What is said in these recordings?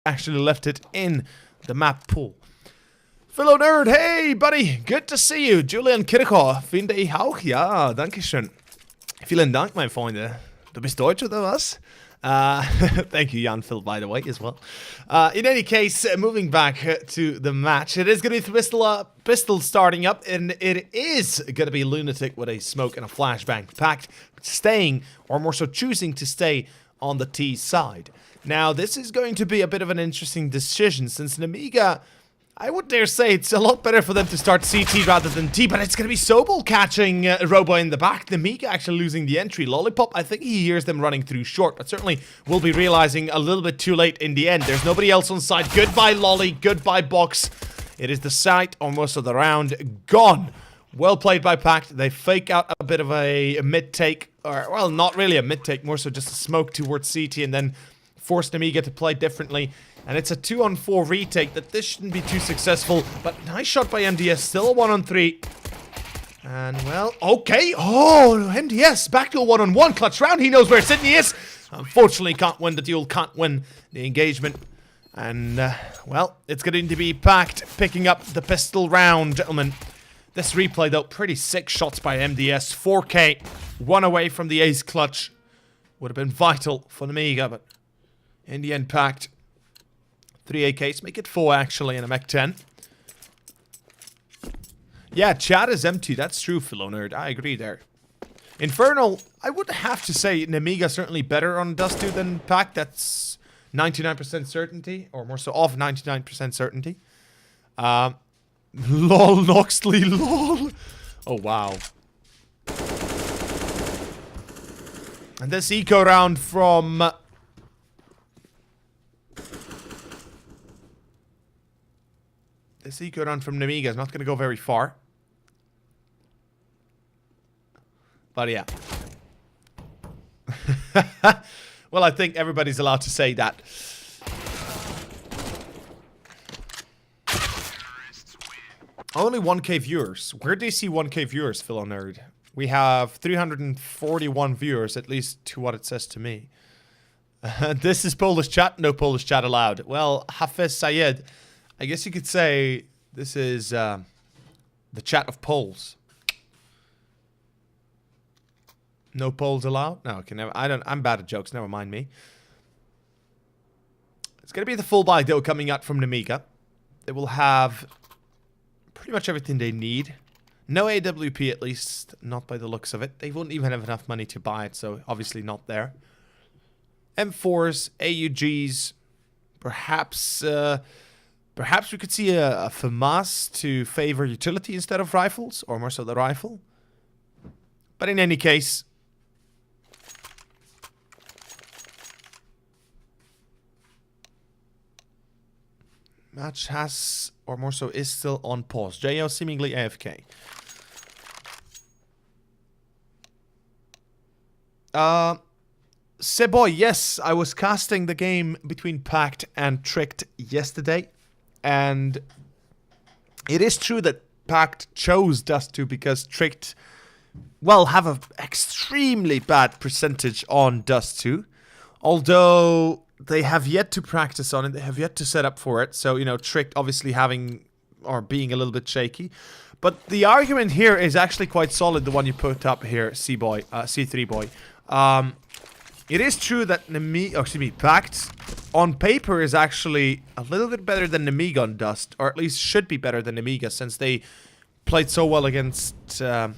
actually left it in the map pool. Fellow Nerd, hey buddy, good to see you. Julian Kirchhoff, finde ich auch. Ja, danke schön. Vielen Dank, mein Freunde. Du bist Deutsch oder was? Thank you, Jan Phil, by the way, as well. In any case, moving back to the match, it is going to be Pistol starting up, and it is going to be Lunatic with a smoke and a flashbang. PACT staying, or more so choosing to stay on the T side. Now, this is going to be a bit of an interesting decision, since Nemiga, I would dare say it's a lot better for them to start CT rather than T, but it's going to be Sobel catching Robo in the back. Nemiga actually losing the entry. Lollipop, I think he hears them running through short, but certainly will be realizing a little bit too late in the end. There's nobody else on side. Goodbye, Lolly. Goodbye, Box. It is the site almost of the round gone. Well played by PACT. They fake out a bit of a mid-take, or, well, not really a mid-take, more so just a smoke towards CT and then force Nemiga to play differently. And it's a 2-on-4 retake that this shouldn't be too successful. But nice shot by MDS. Still a 1-on-3. And, well, okay. Oh, MDS back to a 1-on-1. Clutch round. He knows where Sydney is. Unfortunately, can't win the duel. Can't win the engagement. And, well, it's going to be PACT picking up the pistol round, gentlemen. This replay, though, pretty sick shots by MDS. 4K. 1 away from the ace clutch. Would have been vital for Nemiga, but in the end, PACT. 3 AKs, make it 4 actually in a Mech 10. Yeah, chat is empty, that's true, Philo Nerd, I agree there. Infernal, I would have to say Nemiga certainly better on Dust 2 than PACT, that's 99% certainty, or more so of 99% certainty. Lol, Noxley, lol. Oh, wow. And this eco round from... This eco round from Nemiga is not going to go very far. But yeah. Well, I think everybody's allowed to say that. Only 1K viewers. Where do you see 1K viewers, Philo Nerd? We have 341 viewers, at least to what it says to me. This is Polish chat. No Polish chat allowed. Well, Hafez Sayed... I guess you could say this is the chat of Poles. No Poles allowed? No, okay, never. I'm bad at jokes. Never mind me. It's gonna be the full buy though coming out from Nemiga. They will have pretty much everything they need. No AWP at least, not by the looks of it. They won't even have enough money to buy it, so obviously not there. M4s, AUGs, perhaps. Perhaps we could see a FAMAS to favor utility instead of rifles, or more so the rifle. But in any case... Match has, or more so is still on pause. JO seemingly AFK. Seboy, yes, I was casting the game between PACT and Tricked yesterday. And it is true that PACT chose Dust 2 because Tricked, well, have an extremely bad percentage on Dust 2. Although they have yet to practice on it, they have yet to set up for it. So, you know, Tricked obviously having, or being a little bit shaky. But the argument here is actually quite solid, the one you put up here, C-Boy, C3 Boy. It is true that PACT on paper is actually a little bit better than Nemiga on Dust, or at least should be better than Nemiga since they played so well against Tricked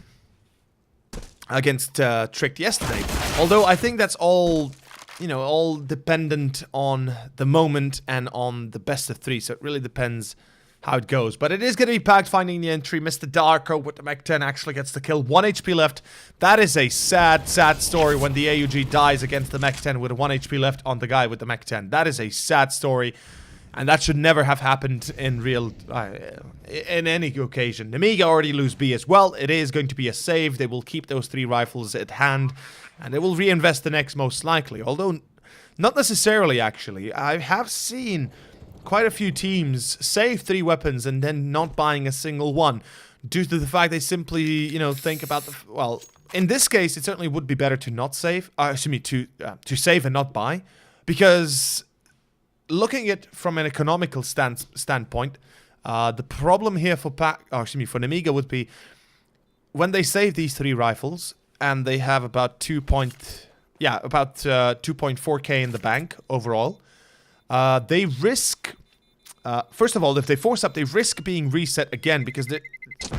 yesterday. Although I think that's all, you know, all dependent on the moment and on the best of 3, so it really depends how it goes. But it is going to be PACT finding the entry. Mr. Darko with the Mech 10 actually gets the kill. 1 HP left. That is a sad, sad story when the AUG dies against the Mech 10 with 1 HP left on the guy with the Mech 10. That is a sad story. And that should never have happened in real... in any occasion. Nemiga already lose B as well. It is going to be a save. They will keep those 3 rifles at hand. And they will reinvest the next most likely. Although, not necessarily actually. I have seen... quite a few teams save 3 weapons and then not buying a single one due to the fact they simply, you know, think about the... Well, in this case, it certainly would be better to not save... to save and not buy. Because looking at it from an economical standpoint, the problem here for for Nemiga would be when they save these 3 rifles and they have about 2.4k in the bank overall. They risk, first of all, if they force up, they risk being reset again because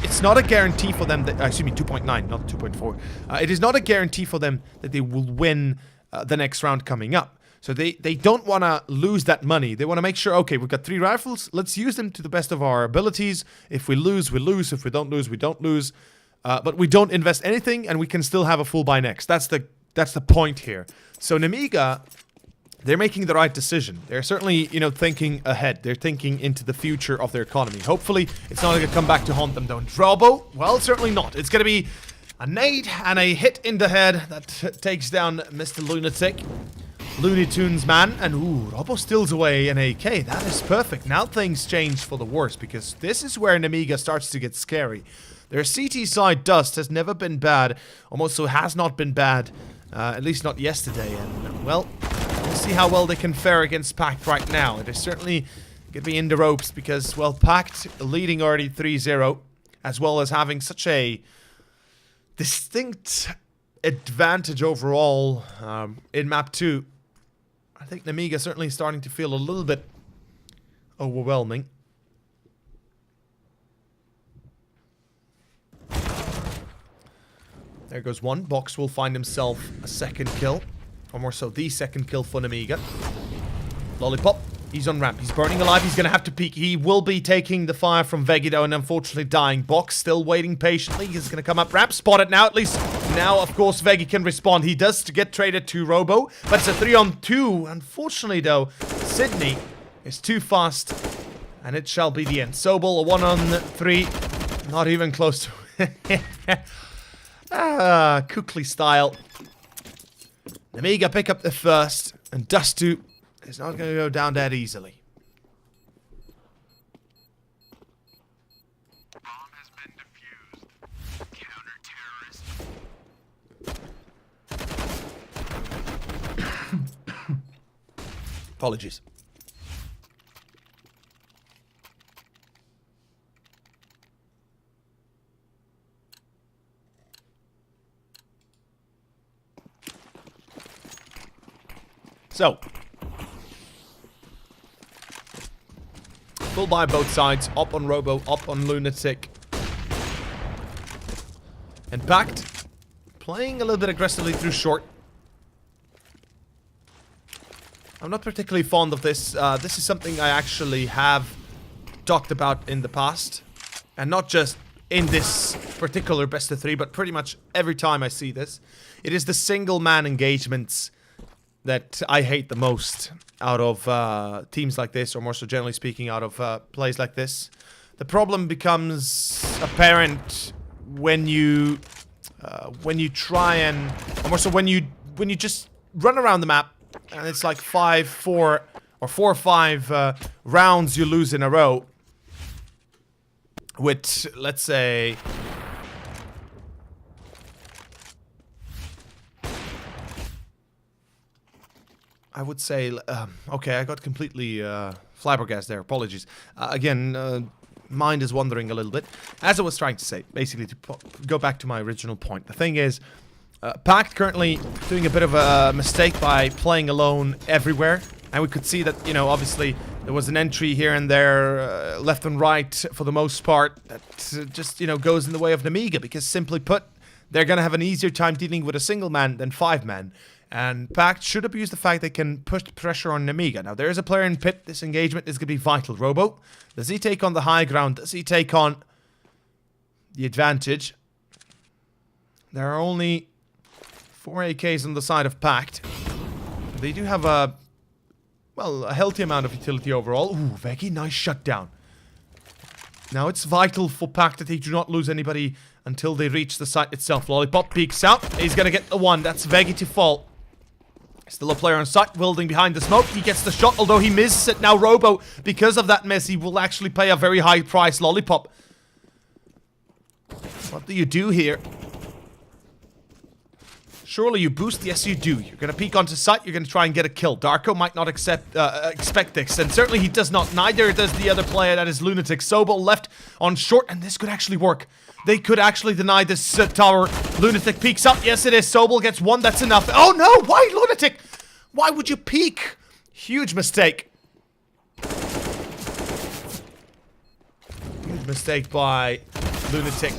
it's not a guarantee for them that, 2.9, not 2.4. It is not a guarantee for them that they will win the next round coming up. So they don't want to lose that money. They want to make sure, okay, we've got 3 rifles, let's use them to the best of our abilities. If we lose, we lose. If we don't lose, we don't lose. But we don't invest anything and we can still have a full buy next. That's the point here. So Nemiga, they're making the right decision. They're certainly, thinking ahead. They're thinking into the future of their economy. Hopefully, it's not going to come back to haunt them, though. Robo, well, certainly not. It's going to be a nade and a hit in the head that takes down Mr. Lunatic. Looney Tunes man. And, ooh, Robo steals away an AK. That is perfect. Now things change for the worse, because this is where Nemiga starts to get scary. Their CT side dust has never been bad. Almost so has not been bad. At least not yesterday. And, well, we'll see how well they can fare against PACT right now. It is certainly going to be in the ropes because, well, PACT leading already 3-0, as well as having such a distinct advantage overall in map 2. I think Nemiga certainly starting to feel a little bit overwhelming. There goes one. Box will find himself a second kill. Or more so, the second kill for Nemiga. Lollipop. He's on ramp. He's burning alive. He's going to have to peek. He will be taking the fire from Veggie, though, and unfortunately dying. Box still waiting patiently. He's going to come up ramp. Spot it now. At least now, of course, Veggie can respond. He does get traded to Robo. But it's a 3-on-2. Unfortunately, though, Sydney is too fast. And it shall be the end. Sobel, a 1-on-3. Not even close to it. Kukli style. Nemiga pick up the first, and Dustu is not going to go down that easily. Bomb has been defused. Counter-terrorist. Apologies. So, full buy both sides, up on Robo, up on Lunatic. And PACT, playing a little bit aggressively through short. I'm not particularly fond of this. This is something I actually have talked about in the past. And not just in this particular best of 3, but pretty much every time I see this. It is the single man engagements that I hate the most out of teams like this, or more so generally speaking, out of plays like this. The problem becomes apparent when you try and, or more so when you just run around the map and it's like 4 or 5 rounds you lose in a row with, let's say, I would say, okay, I got completely flabbergasted there. Apologies. Again, mind is wandering a little bit. As I was trying to say, basically, to go back to my original point. The thing is, PACT currently doing a bit of a mistake by playing alone everywhere. And we could see that, obviously, there was an entry here and there, left and right, for the most part, that just, goes in the way of Nemiga. Because simply put, they're going to have an easier time dealing with a single man than 5 men. And PACT should abuse the fact they can push pressure on Nemiga. Now, there is a player in pit. This engagement is going to be vital. Robo, does he take on the high ground? Does he take on the advantage? There are only 4 AKs on the side of PACT. They do have a healthy amount of utility overall. Ooh, Veggie, nice shutdown. Now, it's vital for PACT that they do not lose anybody until they reach the site itself. Lollipop peeks out. He's going to get the 1. That's Veggie to fall. Still a player on site, wielding behind the smoke. He gets the shot, although he misses it. Now Robo, because of that miss, he will actually pay a very high price. Lollipop. What do you do here? Surely you boost? Yes, you do. You're going to peek onto sight. You're going to try and get a kill. Darko might not expect this, and certainly he does not. Neither does the other player, that is Lunatic. Sobel left on short, and this could actually work. They could actually deny this tower. Lunatic peeks up. Yes, it is. Sobel gets one. That's enough. Oh, no. Why, Lunatic? Why would you peek? Huge mistake. Huge mistake by Lunatic.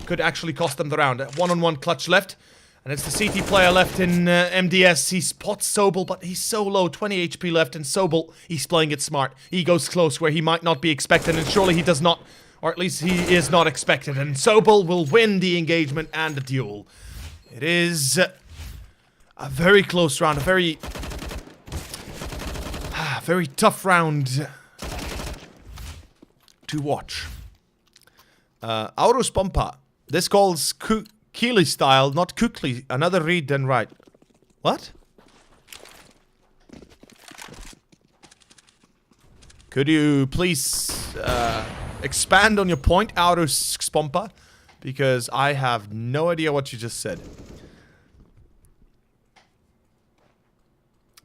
Could actually cost them the round. One-on-one clutch left. And it's the CT player left in MDS. He spots Sobel, but he's so low. 20 HP left. And Sobel, he's playing it smart. He goes close where he might not be expected. And surely he does not. Or at least he is not expected. And Sobel will win the engagement and the duel. It is a very close round. A very tough round to watch. Aurus Pompa. This calls Keely style, not Kukli. Another read than right. What? Could you please expand on your point, Aurus Pompa? Because I have no idea what you just said.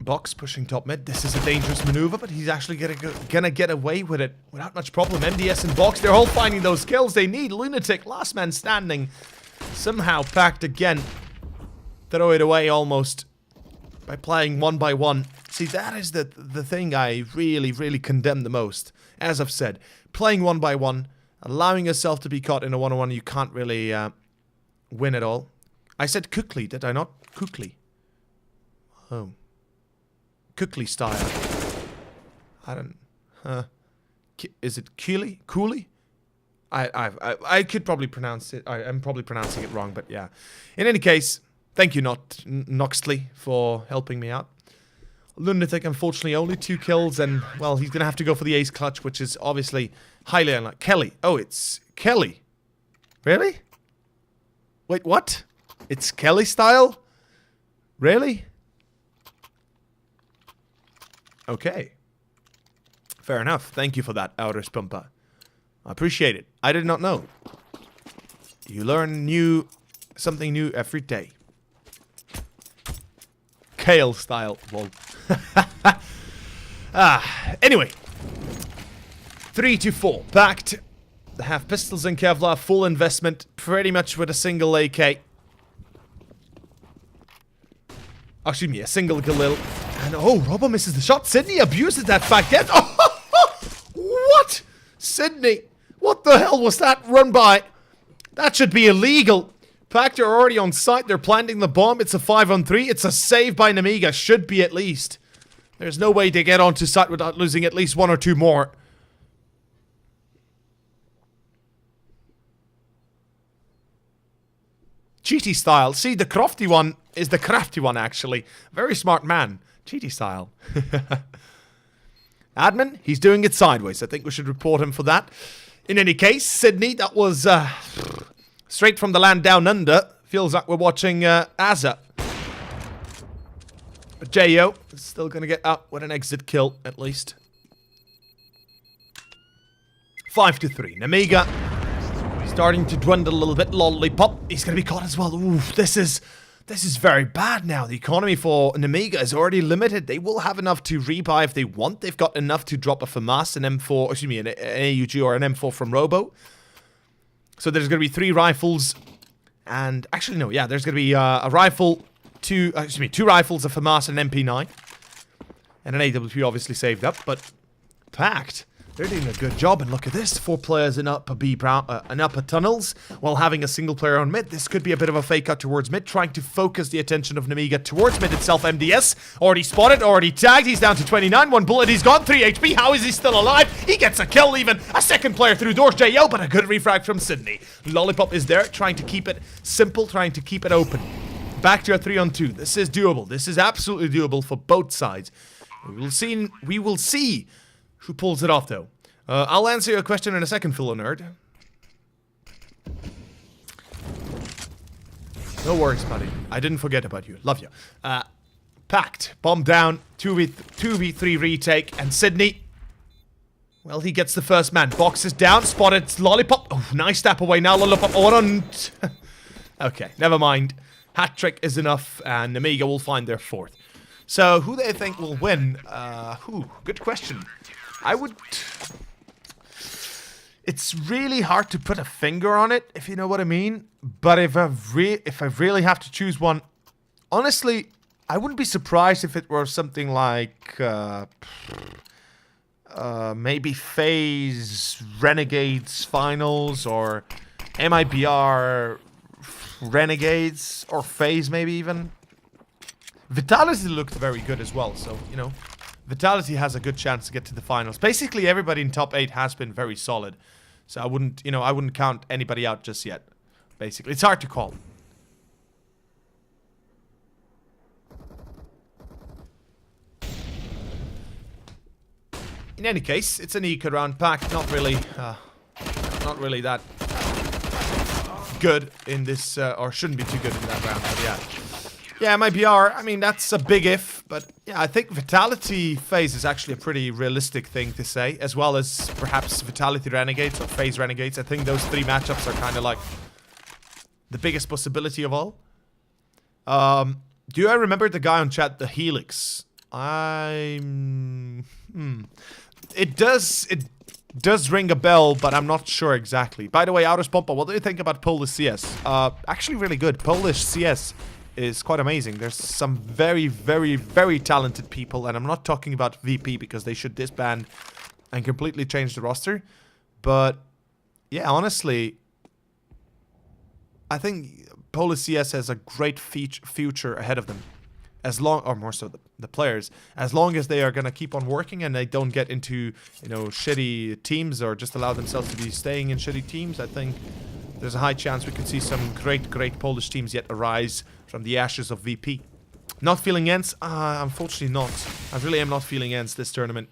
Box pushing top mid. This is a dangerous maneuver, but he's actually gonna get away with it without much problem. MDS and Box, they're all finding those kills they need. Lunatic, last man standing. Somehow PACT again. Throw it away almost by playing one by one. See, that is the thing I really condemn the most. As I've said, playing one by one, allowing yourself to be caught in a one-on-one, you can't really win at all. I said Kukli, did I not? Kukli. Oh. Kukli style. I don't... is it Keely? Cooley? I could probably pronounce it. I'm probably pronouncing it wrong, but yeah. In any case, thank you, Noxley, for helping me out. Lunatic, unfortunately, only 2 kills, and, well, he's going to have to go for the ace clutch, which is obviously highly unlikely. Kelly. Oh, it's Kelly. Really? Wait, what? It's Kelly style? Really? Okay. Fair enough. Thank you for that, Aurus Pompa. I appreciate it. I did not know. You learn something new every day. Kale style. Lol. Anyway. 3-4. PACT. They have pistols and Kevlar. Full investment. Pretty much with a single AK. Excuse me, a single Galil. And oh, Robbo misses the shot. Sydney abuses that fact. Yes. Oh, what? Sydney. What the hell was that run by? That should be illegal. PACT are already on site. They're planting the bomb. It's a 5-on-3. It's a save by Nemiga. Should be at least. There's no way to get onto site without losing at least 1 or 2 more. Cheaty style. See, the crafty one is the crafty one, actually. Very smart man. Cheaty style. Admin, he's doing it sideways. I think we should report him for that. In any case, Sydney, that was straight from the land down under. Feels like we're watching Azza. But J.O. is still going to get up with an exit kill, at least. 5-3. Nemiga starting to dwindle a little bit. Lollipop, he's going to be caught as well. Ooh, this is very bad now. The economy for Nemiga is already limited. They will have enough to rebuy if they want. They've got enough to drop a FAMAS, an M4, excuse me, an AUG or an M4 from Robo. So there's going to be 3 rifles. And actually, no, yeah, there's going to be a rifle, 2 rifles, a FAMAS, and an MP9. And an AWP obviously saved up, but PACT. They're doing a good job, and look at this. 4 players in upper tunnels, while having a single player on mid. This could be a bit of a fake out towards mid, trying to focus the attention of Nemiga towards mid itself. MDS, already spotted, already tagged. He's down to 29, 1 bullet, he's gone, 3 HP. How is he still alive? He gets a kill even. A second player through doors, JL, but a good refrag from Sydney. Lollipop is there, trying to keep it simple, trying to keep it open. Back to a 3-on-2. This is doable. This is absolutely doable for both sides. We will see who pulls it off, though. I'll answer your question in a second, Philo Nerd. No worries, buddy. I didn't forget about you. Love you. PACT. Bomb down. 2v3 retake. And Sydney. Well, he gets the first man. Box is down. Spotted. Lollipop. Oh, nice step away now. Lollipop. Oh, on. Okay, never mind. Hat trick is enough, and Nemiga will find their fourth. So, who they think will win? Good question. I would... It's really hard to put a finger on it, if you know what I mean. But if I really have to choose one, honestly, I wouldn't be surprised if it were something like maybe FaZe Renegades Finals or MIBR Renegades or FaZe maybe even. Vitality looked very good as well, so, you know, Vitality has a good chance to get to the finals. Basically, everybody in top 8 has been very solid. So I wouldn't count anybody out just yet. Basically, it's hard to call. In any case, it's an eco round pack. Not really that good in this, or shouldn't be too good in that round. But yeah. Yeah, MIBR, I mean, that's a big if, but yeah, I think Vitality FaZe is actually a pretty realistic thing to say, as well as perhaps Vitality Renegades or FaZe Renegades. I think those 3 matchups are kind of like the biggest possibility of all. Do I remember the guy on chat, the Helix? It does ring a bell, but I'm not sure exactly. By the way, Outer Pompa, what do you think about Polish CS? Actually really good. Polish CS is quite amazing. There's some very, very, very talented people, and I'm not talking about VP because they should disband and completely change the roster. But yeah, honestly, I think Polish CS has a great future ahead of them. As long, or more so the players, as long as they are gonna keep on working and they don't get into, you know, shitty teams or just allow themselves to be staying in shitty teams, I think there's a high chance we could see some great Polish teams yet arise from the ashes of VP. Not feeling Ents? Unfortunately not. I really am not feeling Ents this tournament.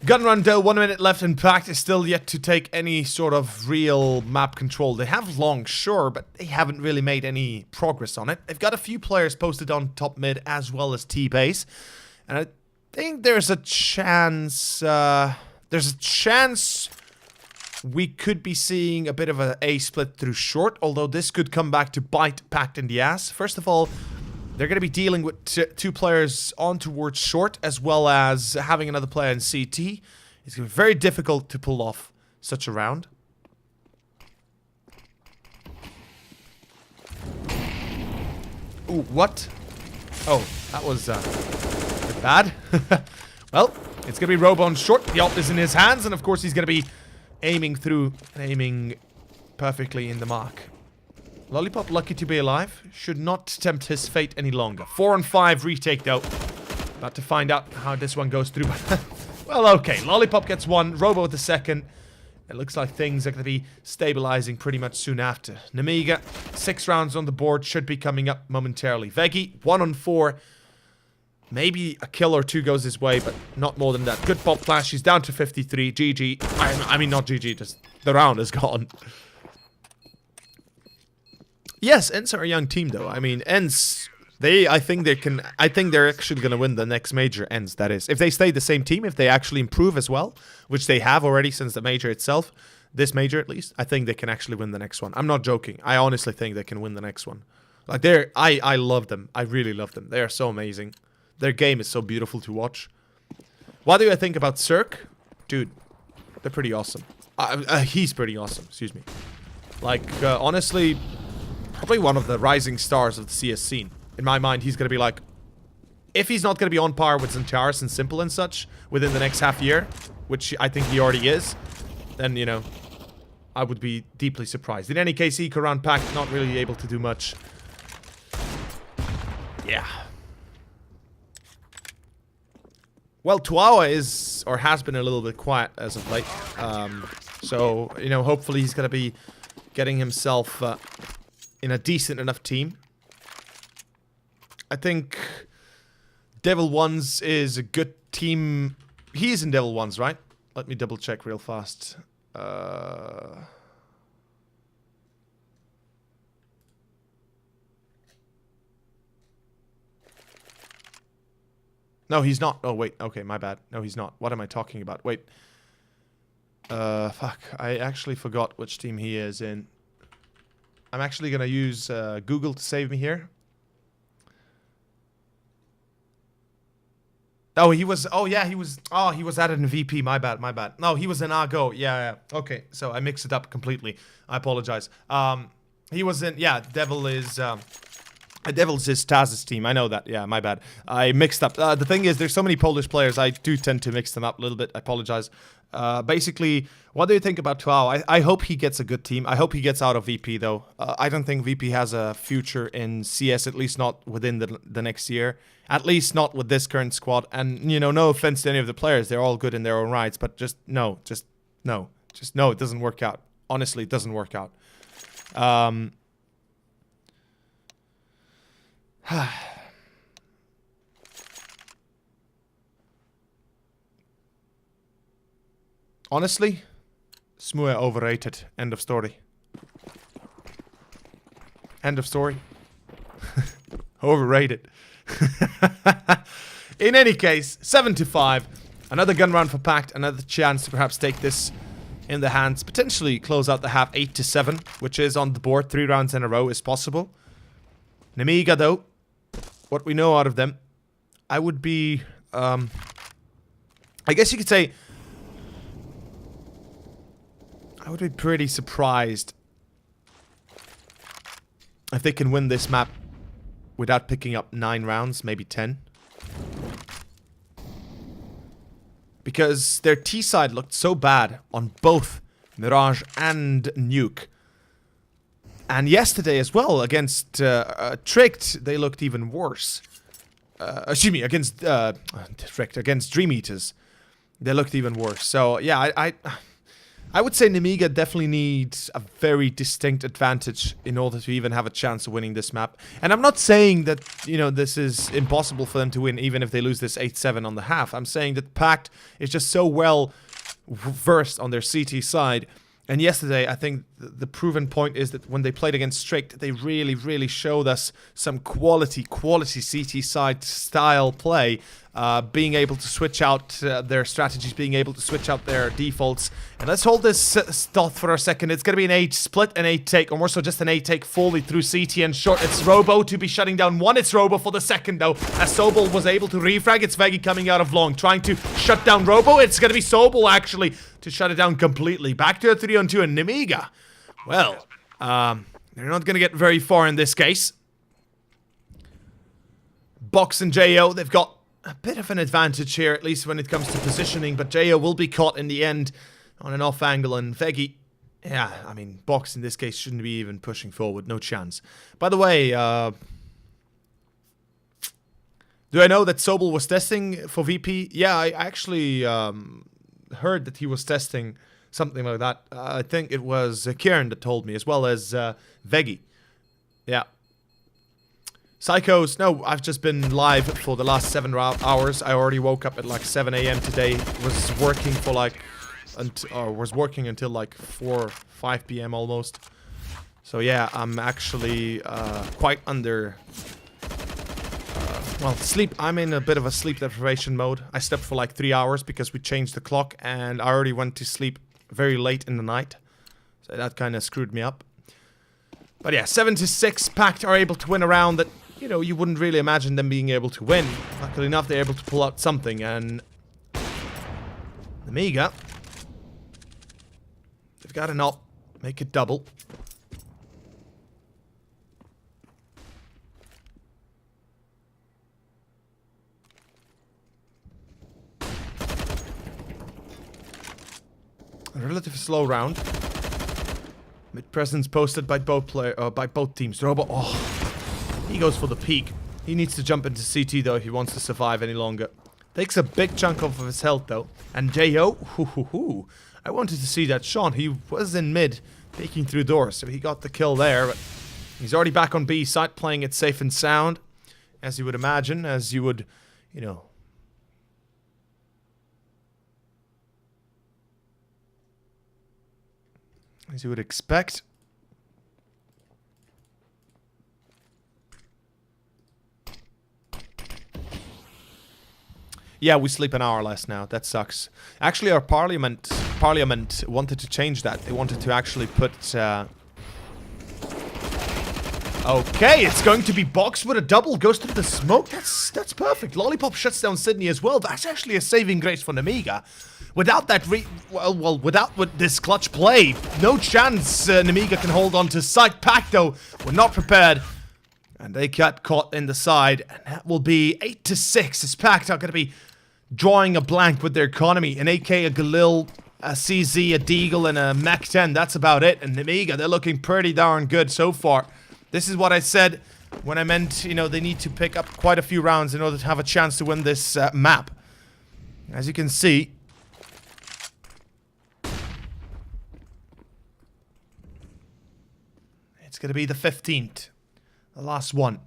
Gunrun Doe, 1 minute left, and PACT is still yet to take any sort of real map control. They have long, sure, but they haven't really made any progress on it. They've got a few players posted on top mid as well as T-base, and I think there's a chance we could be seeing a bit of an A split through short, although this could come back to bite PACT in the ass. First of all, they're going to be dealing with 2 players on towards short, as well as having another player in CT. It's going to be very difficult to pull off such a round. Ooh, what? Oh, that was a bit bad. Well, it's going to be Robo on short. The ult is in his hands, and of course he's going to be aiming through and aiming perfectly in the mark. Lollipop, lucky to be alive, should not tempt his fate any longer. 4 on 5 retake though. About to find out how this one goes through. Well, okay, Lollipop gets 1, Robo with the 2nd. It looks like things are going to be stabilizing pretty much soon after. Nemiga, 6 rounds on the board, should be coming up momentarily. Veggie, 1 on 4. Maybe a kill or 2 goes his way, but not more than that. Good pop flash, he's down to 53. GG. I mean, not GG, just the round is gone. Yes, Ents are a young team, though. I mean, Ents, I think they're actually going to win the next major, Ents, that is. If they stay the same team, if they actually improve as well, which they have already since the major itself, this major at least, I think they can actually win the next one. I'm not joking. I honestly think they can win the next one. Like, I love them. I really love them. They are so amazing. Their game is so beautiful to watch. What do I think about Cirque? Dude, they're pretty awesome. He's pretty awesome, excuse me. Like, honestly, probably one of the rising stars of the CS scene. In my mind, he's going to be like, if he's not going to be on par with Zentaris and Simple and such within the next half year, which I think he already is, then, you know, I would be deeply surprised. In any case, Eco round PACT, not really able to do much. Yeah. Well, Tuawa is, or has been a little bit quiet as of late. So, you know, hopefully he's going to be getting himself in a decent enough team. I think Devil Ones is a good team. He is in Devil Ones, right? Let me double check real fast. No, he's not. Oh, wait. Okay, my bad. No, he's not. What am I talking about? Wait. Fuck. I actually forgot which team he is in. I'm actually gonna use Google to save me here. Oh, he was. Oh, yeah, he was. Oh, he was added in VP. My bad. My bad. No, he was in Argo. Yeah, yeah. Okay, so I mixed it up completely. I apologize. He was in. Yeah, Devil is. Devil's is Taz's team. I know that. Yeah, my bad. I mixed up. The thing is, there's so many Polish players. I do tend to mix them up a little bit. I apologize. Basically, what do you think about Tuao? I hope he gets a good team. I hope he gets out of VP, though. I don't think VP has a future in CS, at least not within the next year. At least not with this current squad. And, you know, no offense to any of the players. They're all good in their own rights. But just no. Just no. Just no, it doesn't work out. Honestly, it doesn't work out. Honestly, Smue overrated. End of story. End of story. Overrated. In any case, 7-5. Another gun round for PACT. Another chance to perhaps take this in the hands. Potentially close out the half 8-7, which is on the board. 3 rounds in a row is possible. Nemiga, though, what we know out of them, I would be, I guess you could say, I would be pretty surprised if they can win this map without picking up 9 rounds, maybe 10. Because their T side looked so bad on both Mirage and Nuke. And yesterday as well, against Tricked, they looked even worse. Excuse me, against Tricked, against Dream Eaters, they looked even worse. So yeah, I would say Nemiga definitely needs a very distinct advantage in order to even have a chance of winning this map. And I'm not saying that, you know, this is impossible for them to win even if they lose this 8-7 on the half. I'm saying that PACT is just so well versed on their CT side. And yesterday, I think the proven point is that when they played against Strict, they really, really showed us some quality CT side style play. Being able to switch out their strategies, being able to switch out their defaults. And let's hold this thought for a second. It's going to be an 8 split, an 8 take, or more so just an 8 take fully through CT and short. It's Robo to be shutting down one. It's Robo for the second, though. As Sobel was able to refrag, it's Veggie coming out of long, trying to shut down Robo. It's going to be Sobel, actually, to shut it down completely. Back to a 3-on-2 and Nemiga. Well, they're not going to get very far in this case. Box and JO, they've got a bit of an advantage here, at least when it comes to positioning, but JO will be caught in the end on an off angle, and Veggie, yeah, I mean, Box in this case shouldn't be even pushing forward, no chance. By the way, do I know that Sobel was testing for VP? Yeah, I actually heard that he was testing something like that. I think it was Kieran that told me, as well as Veggie. Yeah. Psychos, no, I've just been live for the last 7 hours. I already woke up at like 7 AM today. Was working for like, was working until like 5 PM almost. So yeah, I'm actually quite under, well, sleep. I'm in a bit of a sleep deprivation mode. I slept for like 3 hours because we changed the clock, and I already went to sleep very late in the night. So that kind of screwed me up. But yeah, 7-6, PACT are able to win a round that, you know, you wouldn't really imagine them being able to win. Luckily enough, they're able to pull out something, and Nemiga, they've got to not make it double. A relatively slow round. Mid presence posted by both teams. Robo, he goes for the peak. He needs to jump into CT though if he wants to survive any longer. Takes a big chunk off of his health though. And JO, I wanted to see that Sean. He was in mid, peeking through doors, so he got the kill there. But he's already back on B site, playing it safe and sound, as you would imagine, as you would, you know. As you would expect. Yeah, we sleep an hour less now. That sucks. Actually, our parliament wanted to change that. They wanted to actually put Okay, it's going to be Box with a double. Goes through the smoke. That's perfect. Lollipop shuts down Sydney as well. That's actually a saving grace for Nemiga. Without that without this clutch play, no chance Nemiga can hold on to site. PACT, though, were not prepared. And they got caught in the side. And that will be 8-6 as PACT are going to be drawing a blank with their economy. An AK, a Galil, a CZ, a Deagle, and a Mach 10. That's about it. And Nemiga, they're looking pretty darn good so far. This is what I said when I meant, you know, they need to pick up quite a few rounds in order to have a chance to win this map. As you can see, it's going to be the 15th. The last one.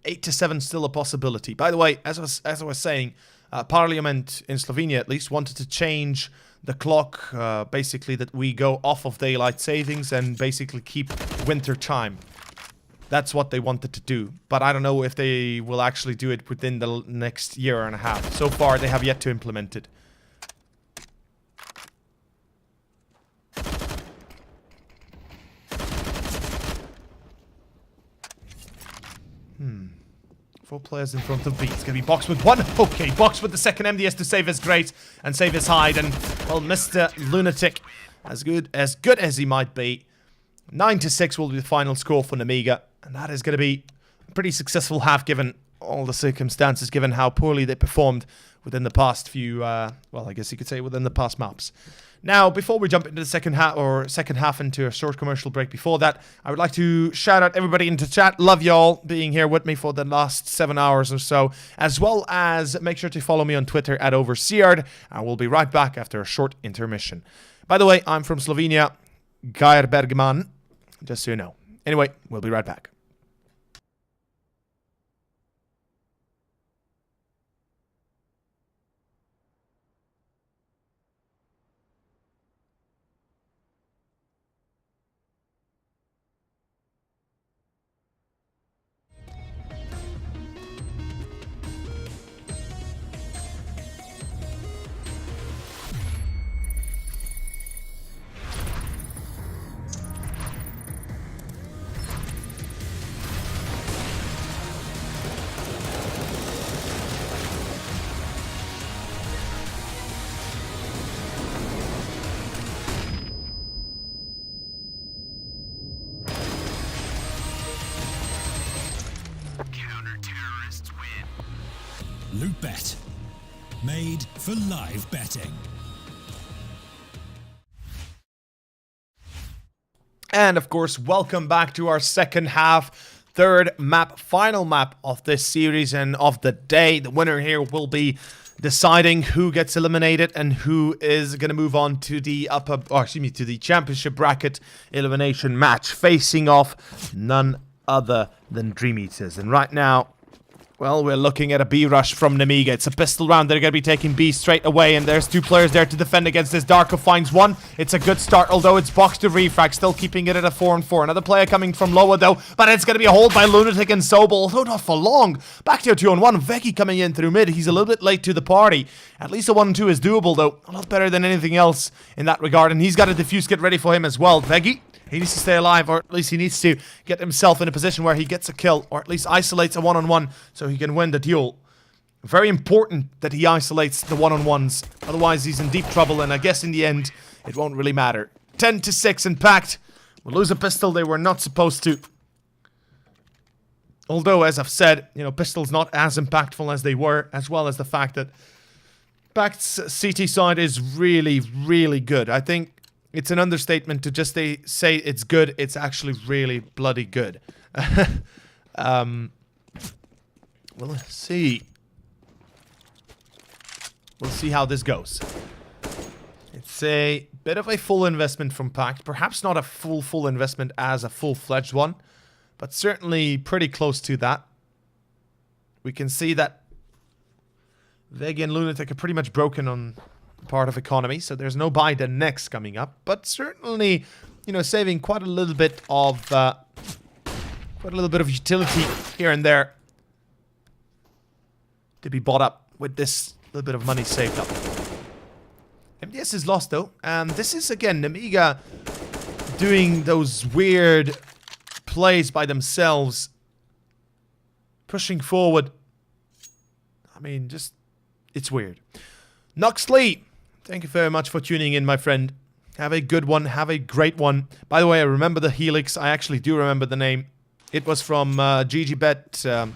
8-7 still a possibility. By the way, as I was saying, Parliament in Slovenia at least wanted to change the clock, basically that we go off of daylight savings and basically keep winter time. That's what they wanted to do, but I don't know if they will actually do it within the next year and a half. So far, they have yet to implement it. Four players in front of B. It's going to be Box with one. Okay, Box with the second MDS to save his Great and save his hide. And, well, Mr. Lunatic, as good as he might be, 9-6 will be the final score for Nemiga. And that is going to be a pretty successful half given all the circumstances, given how poorly they performed within the past few, well, I guess you could say within the past maps. Now, before we jump into the second half into a short commercial break before that, I would like to shout out everybody into chat. Love y'all being here with me for the last 7 hours or so, as well as make sure to follow me on Twitter at Overseard. I will be right back after a short intermission. By the way, I'm from Slovenia, Gajer Bergman, just so you know. Anyway, we'll be right back. Counter-terrorists win. Loot.bet. Made for live betting. And of course, welcome back to our second half, third map, final map of this series and of the day. The winner here will be deciding who gets eliminated and who is going to move on to the to the championship bracket elimination match, facing off none other than Dream Eaters. And right now, well, we're looking at a B rush from Nemiga. It's a pistol round. They're going to be taking B straight away, and there's two players there to defend against this. Darko finds one. It's a good start, although it's Box to refrag, still keeping it at a 4-4. Another player coming from lower, though, but it's going to be a hold by Lunatic and Sobel, although not for long. Back to a 2-on-1. Veggie coming in through mid. He's a little bit late to the party. At least a 1-2 is doable, though. A lot better than anything else in that regard, and he's got a defuse kit ready for him as well. Veggie, he needs to stay alive, or at least he needs to get himself in a position where he gets a kill, or at least isolates a 1-on-1 so he can win the duel. Very important that he isolates the 1-on-1s, otherwise he's in deep trouble, and I guess in the end, it won't really matter. 10-6 in PACT. We'll lose a pistol they were not supposed to. Although, as I've said, you know, pistol's not as impactful as they were, as well as the fact that PACT's CT side is really, really good. I think it's an understatement to just say it's good. It's actually really bloody good. We'll see. We'll see how this goes. It's a bit of a full investment from PACT. Perhaps not a full investment as a full-fledged one, but certainly pretty close to that. We can see that Veggie and Lunatic are pretty much broken on part of economy, so there's no buy the next coming up, but certainly, you know, saving quite a little bit of utility here and there to be bought up with this little bit of money saved up. MDS is lost though, and this is again Nemiga doing those weird plays by themselves. Pushing forward. I mean, just... It's weird. Noxley, thank you very much for tuning in, my friend. Have a good one. Have a great one. By the way, I remember the Helix. I actually do remember the name. It was from GGBet.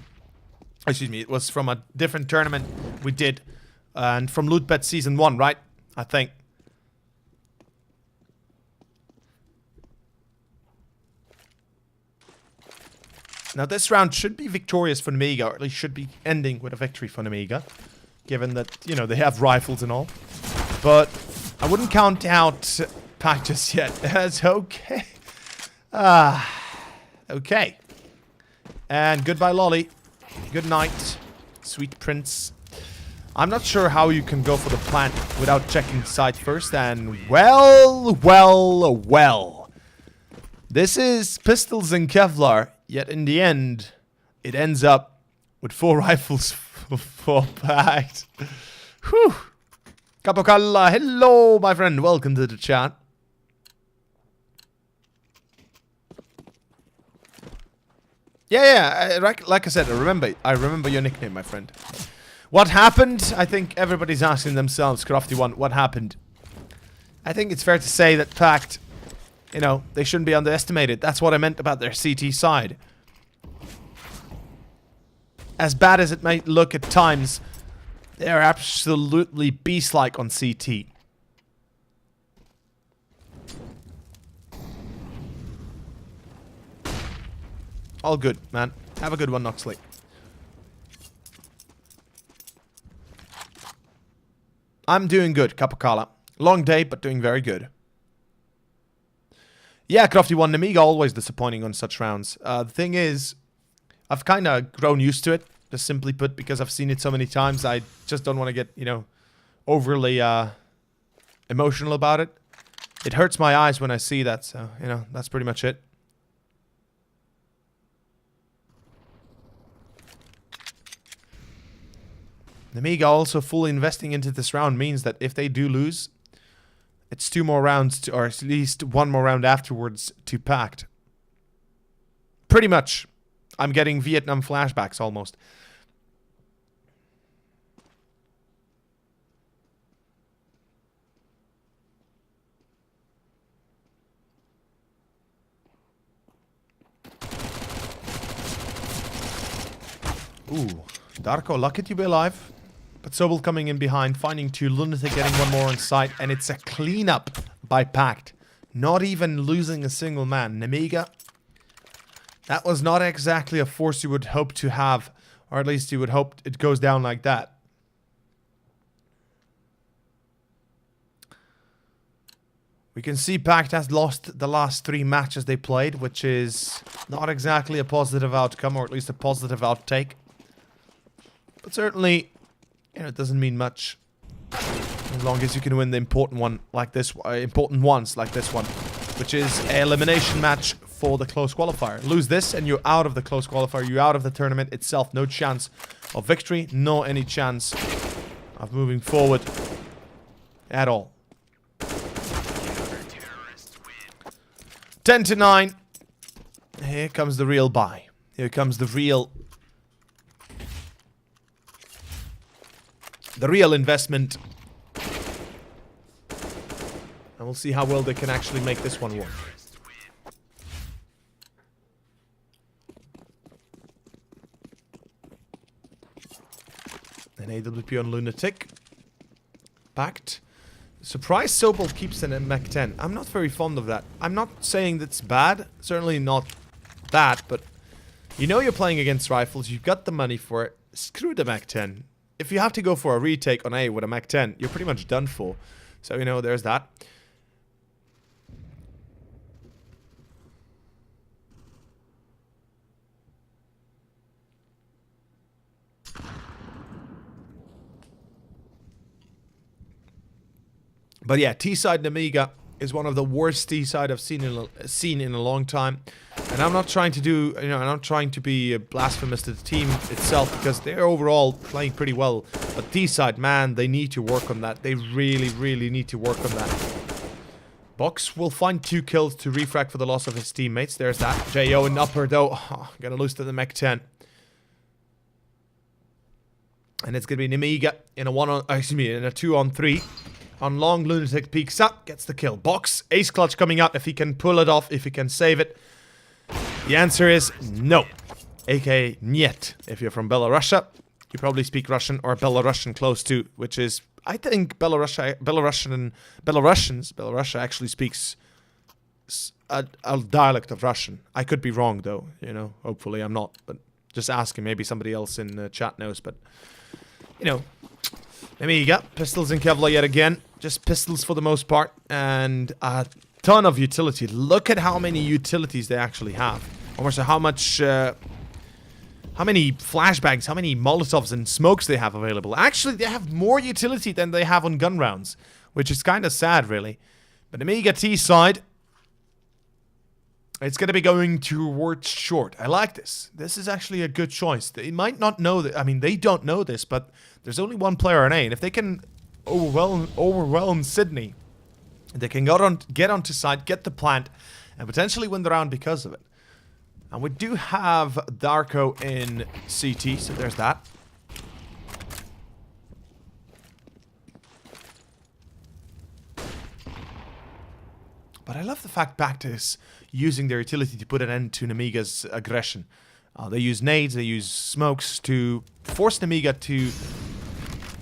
Excuse me. It was from a different tournament we did. And from Loot.bet Season 1, right? I think. Now, this round should be victorious for Nemiga, or at least should be ending with a victory for Nemiga. Given that, you know, they have rifles and all. But I wouldn't count out PACT just yet. That's okay. Okay. And goodbye, Lolly. Good night, sweet prince. I'm not sure how you can go for the plant without checking site first. And well. This is pistols and Kevlar. Yet in the end, it ends up with 4 rifles for PACT. Whew. Capocalla, hello, my friend. Welcome to the chat. Yeah. Like I said, I remember your nickname, my friend. What happened? I think everybody's asking themselves, Crafty One, what happened? I think it's fair to say that PACT, you know, they shouldn't be underestimated. That's what I meant about their CT side. As bad as it might look at times, they're absolutely beast-like on CT. All good, man. Have a good one, Noxley. I'm doing good, Capocala. Long day, but doing very good. Yeah, Crafty One, Nemiga always disappointing on such rounds. The thing is, I've kind of grown used to it, just simply put, because I've seen it so many times. I just don't want to get, you know, overly emotional about it. It hurts my eyes when I see that, so, you know, that's pretty much it. Nemiga also fully investing into this round means that if they do lose, it's 2 more rounds, to, or at least 1 more round afterwards to PACT. Pretty much. I'm getting Vietnam flashbacks almost. Ooh, Darko, lucky to be alive. But Sobel coming in behind, finding 2, Lunatic getting 1 more on site, and it's a cleanup by PACT. Not even losing a single man. Nemiga, that was not exactly a force you would hope to have, or at least you would hope it goes down like that. We can see PACT has lost the last 3 matches they played, which is not exactly a positive outcome, or at least a positive outtake. But certainly, you know, it doesn't mean much as long as you can win the important ones like this one, which is an elimination match for the close qualifier. Lose this and you're out of the close qualifier. You're out of the tournament itself. No chance of victory. No any chance of moving forward at all. 10-9. Here comes the real buy. Here comes the real investment. And we'll see how well they can actually make this one work. An AWP on Lunatic. PACT. Surprise Sobel keeps in a Mach 10. I'm not very fond of that. I'm not saying that's bad. Certainly not that, but you know you're playing against rifles. You've got the money for it. Screw the Mach 10. If you have to go for a retake on A with a Mach 10, you're pretty much done for. So, you know, there's that. But yeah, T-side Nemiga is one of the worst T-side I've seen in a long time. And I'm not trying to do, you know, I'm not trying to be blasphemous to the team itself, because they're overall playing pretty well. But T-side, man, they need to work on that. They really, really need to work on that. Box will find 2 kills to refrag for the loss of his teammates. There's that. Jo in upper though. Oh, gonna lose to the Mech 10. And it's gonna be Nemiga in a in a 2-on-3. On long, Lunatic peeks up, gets the kill. Box, ace clutch coming out. If he can pull it off, if he can save it. The answer is no. aka Niet. If you're from Belarusia, you probably speak Russian or Belarusian close to, which is, I think Belarusia actually speaks a dialect of Russian. I could be wrong though, you know, hopefully I'm not, but just asking, maybe somebody else in the chat knows, but, you know, Nemiga, pistols and Kevlar yet again, just pistols for the most part, and a ton of utility. Look at how many utilities they actually have. Almost how much, how many flashbangs, how many Molotovs and smokes they have available. Actually, they have more utility than they have on gun rounds, which is kind of sad, really. But Nemiga T side, it's going to be going towards short. I like this. This is actually a good choice. They might not know that. I mean, they don't know this, but there's only one player in A, and if they can overwhelm Sydney, they can get onto site, get the plant, and potentially win the round because of it. And we do have Darko in CT, so there's that. But I love the fact PACT is using their utility to put an end to Nemiga's aggression. They use nades, they use smokes to force Nemiga to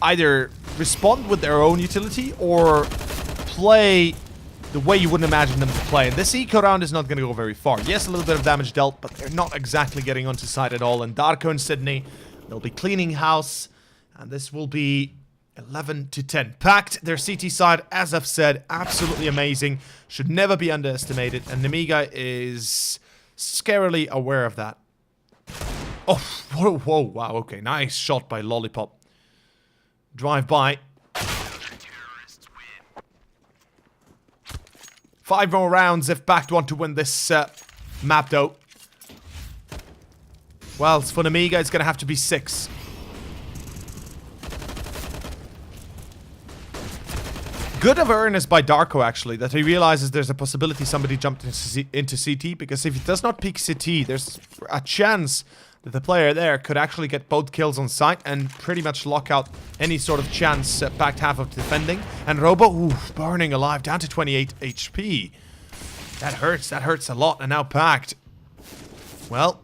either respond with their own utility or play the way you wouldn't imagine them to play. And this eco round is not going to go very far. Yes, a little bit of damage dealt, but they're not exactly getting onto site at all. And Darko and Sydney, they'll be cleaning house. And this will be 11 to 10. PACT, their CT side, as I've said, absolutely amazing. Should never be underestimated. And Nemiga is scarily aware of that. Oh, whoa, whoa, wow, okay. Nice shot by Lollipop. Drive by. 5 more rounds if PACT want to win this map, though. Well, for Nemiga, it's going to have to be 6. Good awareness by Darko, actually, that he realizes there's a possibility somebody jumped into CT, because if he does not peek CT, there's a chance that the player there could actually get both kills on site and pretty much lock out any sort of chance PACT have of defending. And Robo, ooh, burning alive, down to 28 HP. That hurts a lot. And now PACT, well,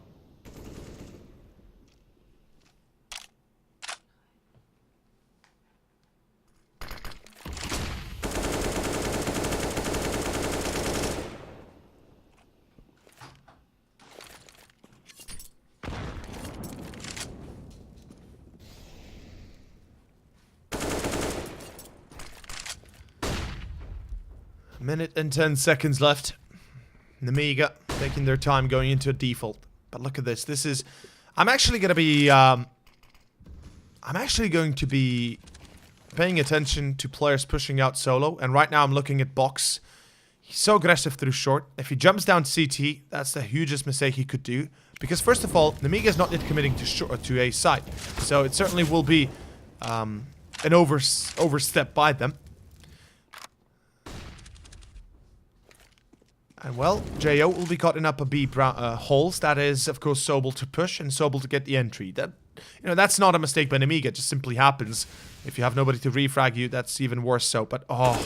minute and 10 seconds left. Nemiga taking their time going into a default. But look at this. This is... I'm actually going to be paying attention to players pushing out solo. And right now I'm looking at Box. He's so aggressive through short. If he jumps down CT, that's the hugest mistake he could do. Because first of all, Nemiga is not yet committing to a site. So it certainly will be an overstep by them. And well, Jo will be cutting up a B holes. That is, of course, Sobel to push and Sobel to get the entry. That, you know, that's not a mistake by Nemiga. It just simply happens. If you have nobody to refrag you, that's even worse so. But, oh,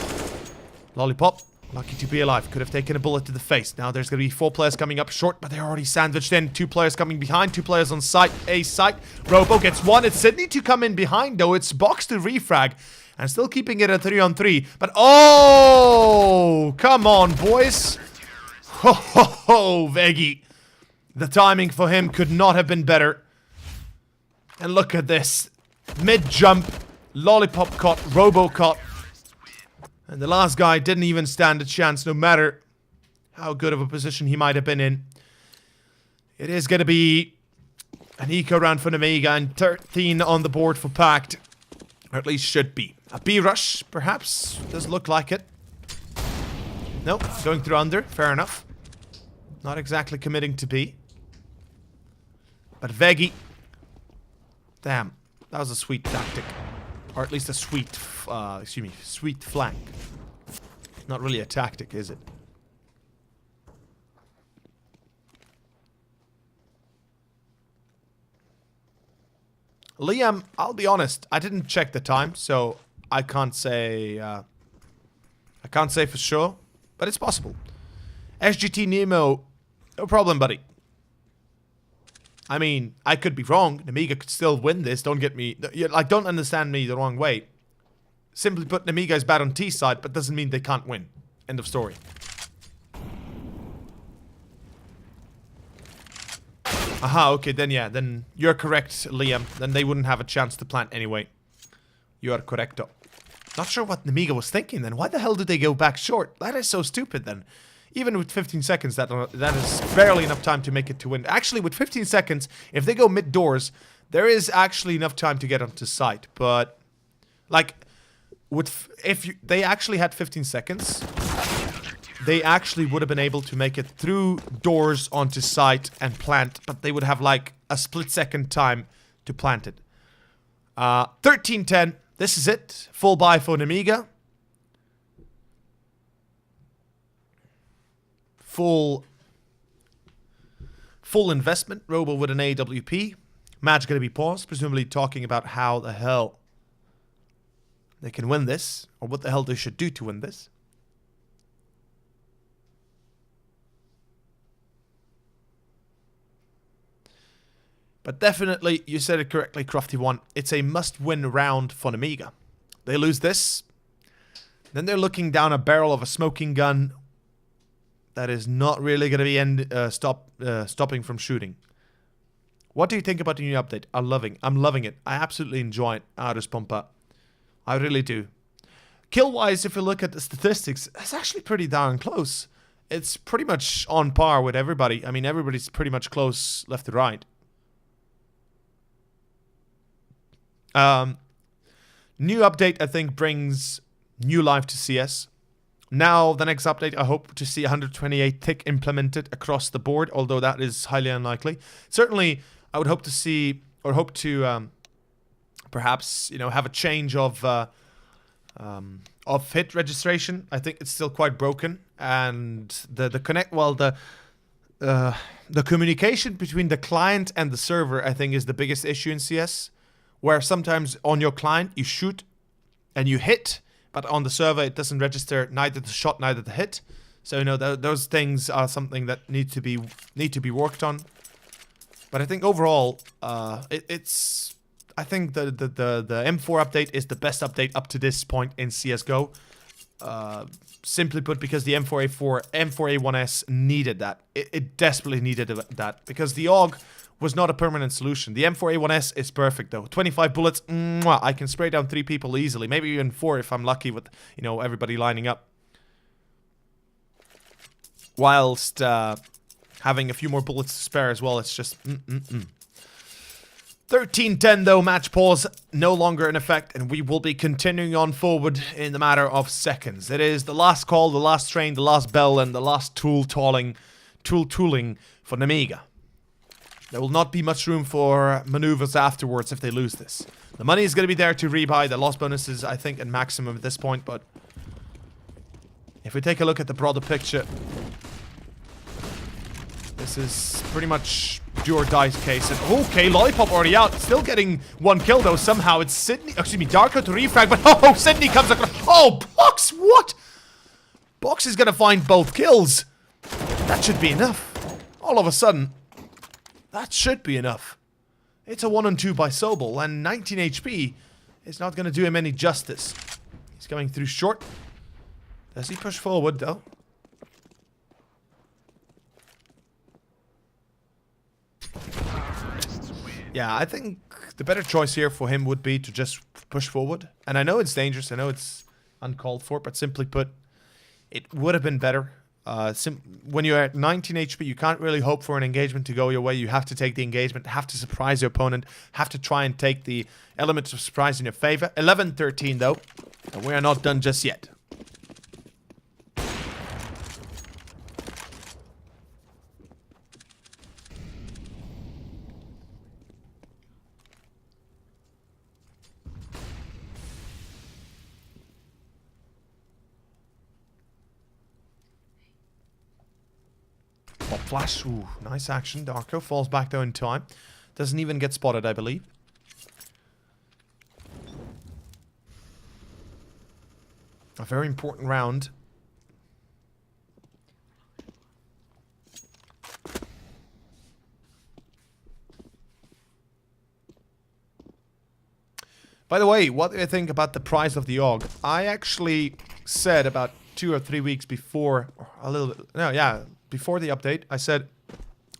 Lollipop, lucky to be alive. Could have taken a bullet to the face. Now there's going to be 4 players coming up short, but they're already sandwiched in. 2 players coming behind, 2 players on site. A site. Robo gets 1. It's Sydney to come in behind, though. It's Box to refrag. And still keeping it at 3-on-3. But, oh, come on, boys. Ho ho ho, Veggie. The timing for him could not have been better. And look at this. Mid-jump, Lollipop caught, Robo caught. And the last guy didn't even stand a chance, no matter how good of a position he might have been in. It is going to be an eco round for Nemiga and 13 on the board for PACT. Or at least should be. A B-rush, perhaps. Does look like it. Nope, going through under. Fair enough. Not exactly committing to B. But Veggie. Damn. That was a sweet tactic. Or at least a sweet, sweet flank. Not really a tactic, is it? Liam, I'll be honest, I didn't check the time, so I can't say for sure, but it's possible. SGT Nemo, no problem, buddy. I mean, I could be wrong. Nemiga could still win this. Don't get me, like, don't understand me the wrong way. Simply put, Nemiga is bad on T side, but doesn't mean they can't win. End of story. Aha, okay, then yeah, then you're correct, Liam. Then they wouldn't have a chance to plant anyway. You are correcto. Not sure what Nemiga was thinking then. Why the hell did they go back short? That is so stupid then. Even with 15 seconds, that is barely enough time to make it to win. Actually, with 15 seconds, if they go mid-doors, there is actually enough time to get onto site. But, like, they actually had 15 seconds, they actually would have been able to make it through doors onto site and plant, but they would have like a split-second time to plant it. 13-10. This is it. Full buy for Nemiga. Full investment. Robo with an AWP. Match gonna be paused, presumably talking about how the hell they can win this, or what the hell they should do to win this. But definitely, you said it correctly, Crofty1. It's a must-win round for Nemiga. They lose this, then they're looking down a barrel of a smoking gun that is not really going to be stopping from shooting. What do you think about the new update? I'm loving it. I absolutely enjoy it, Ares Pompa. I really do. Kill-wise, if you look at the statistics, it's actually pretty darn close. It's pretty much on par with everybody. I mean, everybody's pretty much close left to right. New update, I think, brings new life to CS. Now, the next update, I hope to see 128 tick implemented across the board, although that is highly unlikely. Certainly, I would hope to see, or hope to perhaps, you know, have a change of hit registration. I think it's still quite broken, and the communication between the client and the server, I think, is the biggest issue in CS. Where sometimes on your client you shoot and you hit, but on the server it doesn't register neither the shot, neither the hit. So, you know, those things are something that need to be worked on. But I think overall, I think the M4 update is the best update up to this point in CS:GO. Simply put, because the M4A1S needed that. It desperately needed that, because the AUG was not a permanent solution. The M4A1S is perfect though. 25 bullets, mwah, I can spray down 3 people easily. Maybe even 4 if I'm lucky with, you know, everybody lining up. Whilst having a few more bullets to spare as well. It's just 13-10 though, match pause no longer in effect, and we will be continuing on forward in the matter of seconds. It is the last call, the last train, the last bell, and the last tool tooling for Nemiga. There will not be much room for maneuvers afterwards if they lose this. The money is going to be there to rebuy. The loss bonus is, I think, at maximum at this point, but if we take a look at the broader picture, this is pretty much do or die case. And okay, Lollipop already out. Still getting 1 kill though. Somehow it's Sydney. Excuse me, Darko to refrag, but oh, Sydney comes across. Oh, Box, what? Box is going to find both kills. That should be enough. All of a sudden, that should be enough. It's a 1-on-2 by Sobel, and 19 HP is not going to do him any justice. He's going through short. Does he push forward, though? Yeah, I think the better choice here for him would be to just push forward. And I know it's dangerous, I know it's uncalled for, but simply put, it would have been better. When you're at 19 HP, you can't really hope for an engagement to go your way. You have to take the engagement, have to surprise your opponent, have to try and take the elements of surprise in your favor. 11-13 though, and we are not done just yet. Flash. Ooh, nice action. Darko falls back though in time. Doesn't even get spotted, I believe. A very important round. By the way, what do you think about the price of the AUG? I actually said about 2 or 3 weeks before, or a little bit, no, yeah, before the update, I said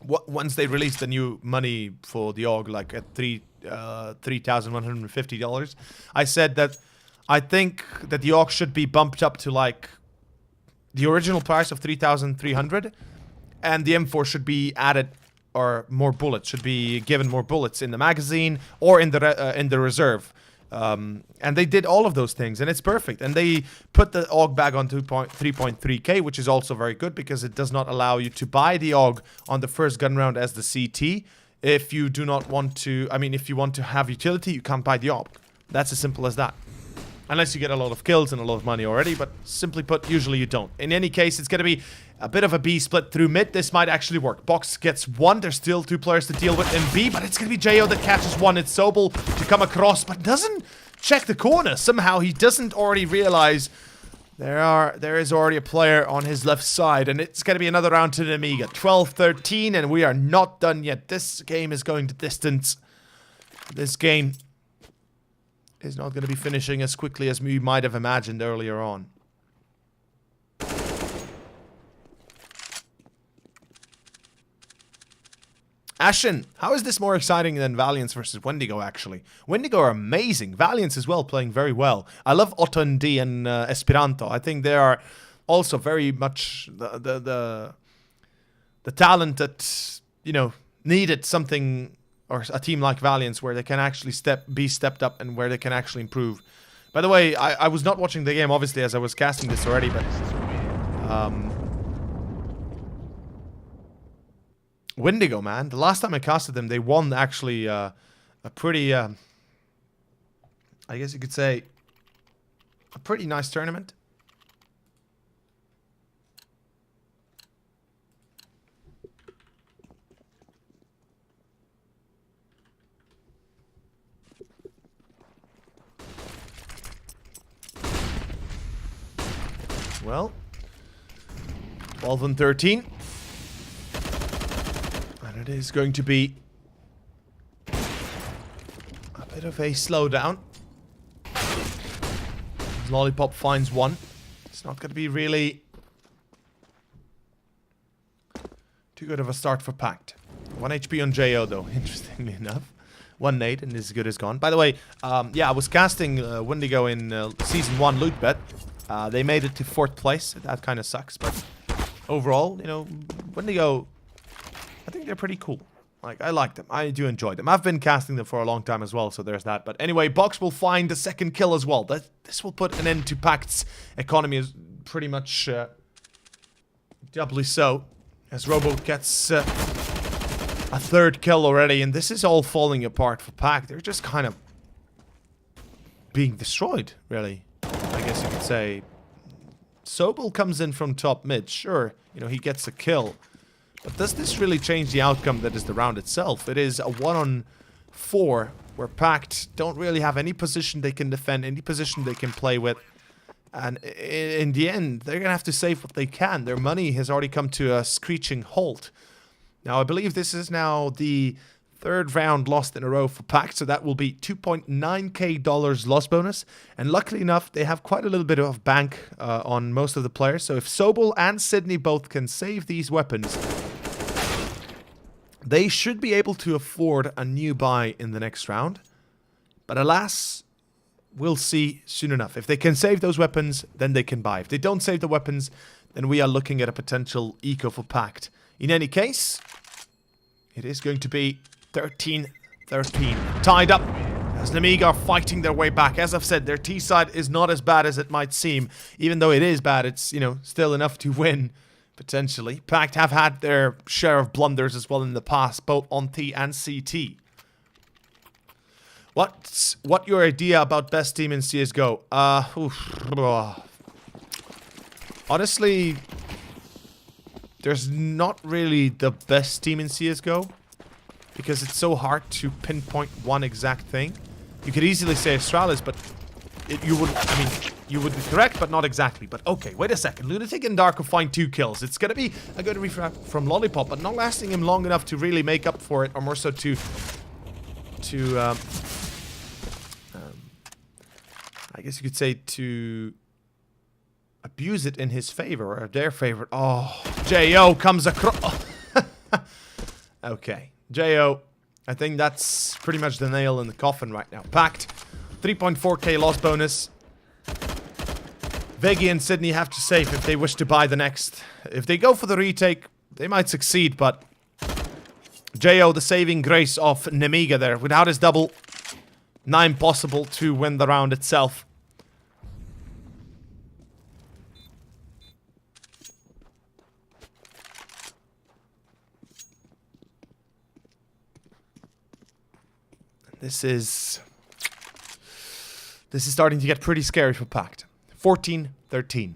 once they released the new money for the AUG, like at $3,150, I said that I think that the AUG should be bumped up to like the original price of 3,300, and the M4 should be added, or more bullets should be given more bullets in the magazine or in the reserve. And they did all of those things, and it's perfect. And they put the AUG bag on 3.3k, which is also very good because it does not allow you to buy the AUG on the first gun round as the CT. If you do not want to, I mean, if you want to have utility, you can't buy the AUG. That's as simple as that. Unless you get a lot of kills and a lot of money already, but simply put, usually you don't. In any case, it's going to be a bit of a B split through mid. This might actually work. Box gets one. There's still 2 players to deal with in B, but it's going to be Jo that catches one. It's Sobel to come across, but doesn't check the corner. Somehow he doesn't already realize there is already a player on his left side, and it's going to be another round to Nemiga. 12-13, and we are not done yet. This game is going to distance. This game is not going to be finishing as quickly as we might have imagined earlier on. Ashen, how is this more exciting than Valiance versus Wendigo, actually? Wendigo are amazing. Valiance as well, playing very well. I love Otto and D and Esperanto. I think they are also very much the talent that, you know, needed something, or a team like Valiance, where they can actually be stepped up and where they can actually improve. By the way, I was not watching the game, obviously, as I was casting this already, but Wendigo, man, the last time I casted them, they won actually a pretty, I guess you could say, a pretty nice tournament. Well, 12-13. And it is going to be a bit of a slowdown. Lollipop finds one. It's not going to be really too good of a start for PACT. 1 HP on Jo, though, interestingly enough. 1 nade, and as good as gone. By the way, yeah, I was casting Wendigo in Season 1 Loot.bet. They made it to 4th place. That kind of sucks, but overall, you know, Wendigo, I think they're pretty cool. Like, I like them. I do enjoy them. I've been casting them for a long time as well, so there's that. But anyway, Box will find the 2nd kill as well. This will put an end to PACT's economy, is pretty much doubly so, as Robo gets a 3rd kill already, and this is all falling apart for PACT. They're just kind of being destroyed, really. I guess you could say. Sobel comes in from top mid. Sure, you know, he gets a kill. But does this really change the outcome that is the round itself? It is a 1-on-4 where PACT don't really have any position they can defend, any position they can play with. And in the end, they're going to have to save what they can. Their money has already come to a screeching halt. Now, I believe this is now the 3rd round lost in a row for PACT, so that will be $2.9k loss bonus. And luckily enough, they have quite a little bit of bank on most of the players. So if Sobel and Sydney both can save these weapons, they should be able to afford a new buy in the next round. But alas, we'll see soon enough. If they can save those weapons, then they can buy. If they don't save the weapons, then we are looking at a potential eco for PACT. In any case, it is going to be 13-13. Tied up as Nemiga are fighting their way back. As I've said, their T side is not as bad as it might seem. Even though it is bad, it's, you know, still enough to win, potentially. PACT have had their share of blunders as well in the past, both on T and CT. What's your idea about best team in CSGO? Honestly, there's not really the best team in CSGO. Because it's so hard to pinpoint one exact thing. You could easily say Astralis, but you would be correct, but not exactly. But okay, wait a second. Lunatic and Darko find 2 kills. It's gonna be a good refrag from Lollipop, but not lasting him long enough to really make up for it, or more so to I guess you could say to abuse it in his favor, or their favor. Oh, J.O. comes across. Okay. J.O., I think that's pretty much the nail in the coffin right now. PACT, 3.4k loss bonus. Veggie and Sydney have to save if they wish to buy the next. If they go for the retake, they might succeed, but J.O., the saving grace of Nemiga there. Without his double, not impossible to win the round itself. This is starting to get pretty scary for PACT. 14-13.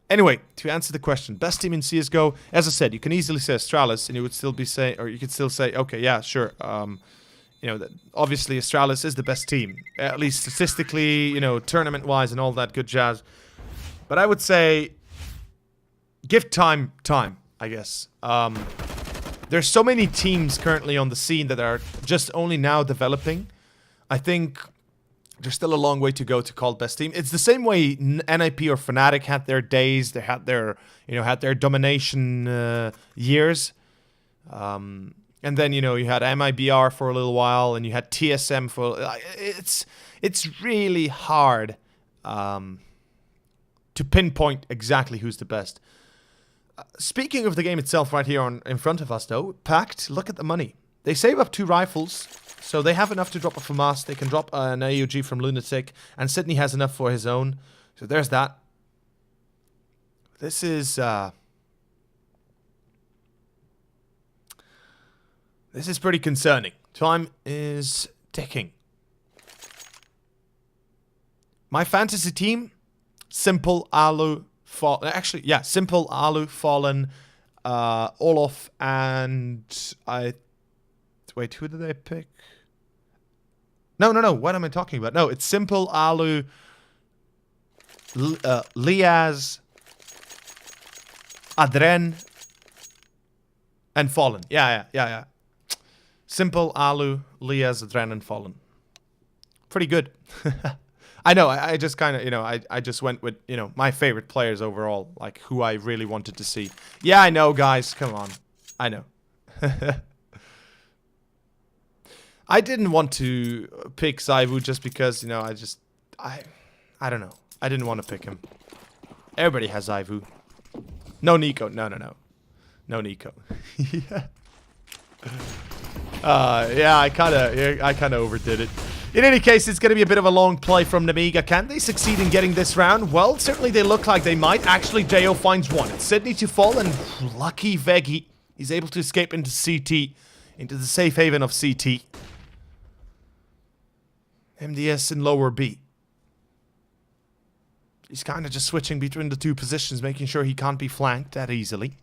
Anyway, to answer the question, best team in CSGO, as I said, you can easily say Astralis, and you would still be say, or you could still say, okay, yeah, sure. You know, obviously Astralis is the best team, at least statistically, you know, tournament-wise and all that good jazz. But I would say, give time, I guess. There's so many teams currently on the scene that are just only now developing. I think there's still a long way to go to call best team. It's the same way NIP or Fnatic had their days. They had their, you know, had their domination years. And then, you know, you had MIBR for a little while, and you had TSM for... It's really hard to pinpoint exactly who's the best. Speaking of the game itself right here in front of us, though, PACT, look at the money. They save up 2 rifles, so they have enough to drop a FAMAS. They can drop an AUG from Lunatic, and Sydney has enough for his own. So there's that. This is pretty concerning. Time is ticking. My fantasy team, Simple, Alu, actually, yeah, Simple, Alu, Fallen, Olaf, and wait, who did I pick? No, what am I talking about? No, it's Simple, Alu, Liaz, Adren, and Fallen. Yeah. Simple, Alu, Liaz, Adren, and Fallen. Pretty good. I know, I just kind of, you know, I just went with, you know, my favorite players overall, like who I really wanted to see. Yeah, I know, guys, come on. I know. I didn't want to pick Zaivu just because, you know, I don't know. I didn't want to pick him. Everybody has Zaivu. No Nico. No. No Nico. Yeah, I kind of overdid it. In any case, it's going to be a bit of a long play from Nemiga. Can they succeed in getting this round? Well, certainly they look like they might. Actually, J.O. finds one. It's Sydney to fall, and lucky Veggie. He's able to escape into CT, into the safe haven of CT. MDS in lower B. He's kind of just switching between the 2 positions, making sure he can't be flanked that easily.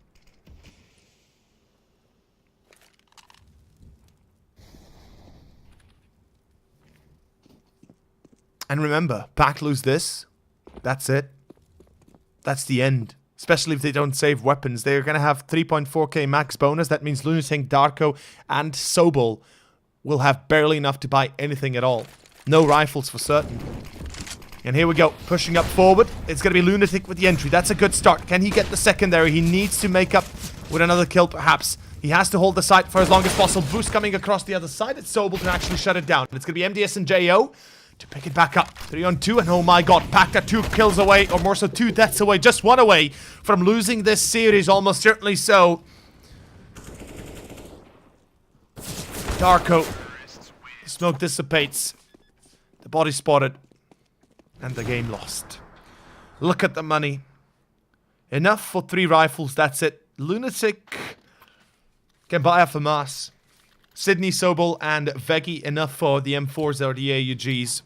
And remember, PACT lose this, that's it. That's the end. Especially if they don't save weapons. They're going to have 3.4k max bonus. That means Lunatic, Darko, and Sobol will have barely enough to buy anything at all. No rifles for certain. And here we go, pushing up forward. It's going to be Lunatic with the entry. That's a good start. Can he get the secondary? He needs to make up with another kill, perhaps. He has to hold the site for as long as possible. Boost coming across the other side. It's Sobol to actually shut it down. It's going to be MDS and J.O. to pick it back up. 3 on 2, and oh my god, PACT are 2 kills away, or more so 2 deaths away, just 1 away from losing this series, almost certainly so. Darko. The smoke dissipates. The body spotted. And the game lost. Look at the money. Enough for 3 rifles, that's it. Lunatic can buy a FAMAS. Sydney, Sobol, and Veggie enough for the M4s or the AUGs.